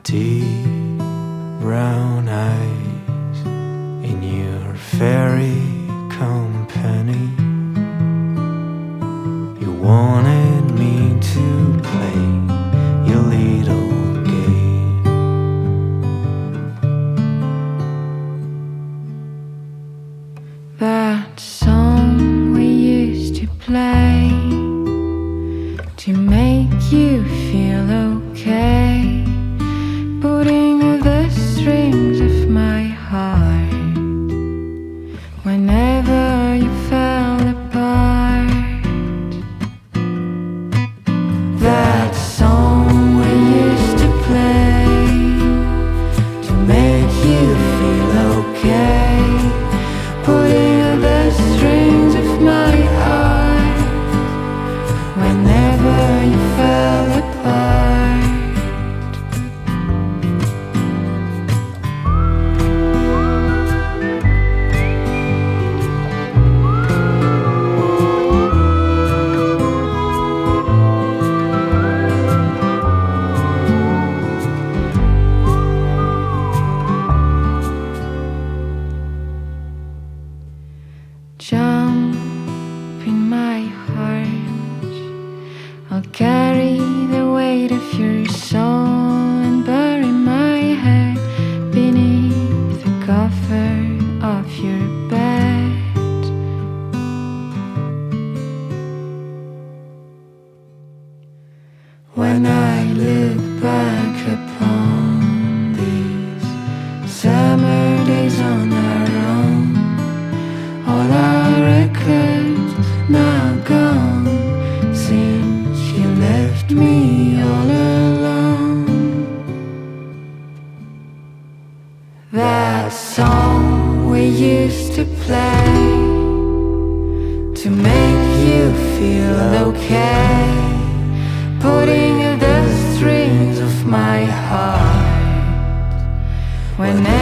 deep brown eyes in your fairy company. You wanted me to play your little game. That song we used to play to make you feel okay, putting the strings of my heart whenever you fell apart. That song we used to play to make you feel okay, putting the strings of my heart whenever you fell apart. Jump in my heart, I'll carry the weight of your soul and bury my head beneath the cover of your bed. When I look back upon these summer days on our own, all our records now gone, since you left me all alone. That song we used to play to make you feel okay, putting the strings of my heart whenever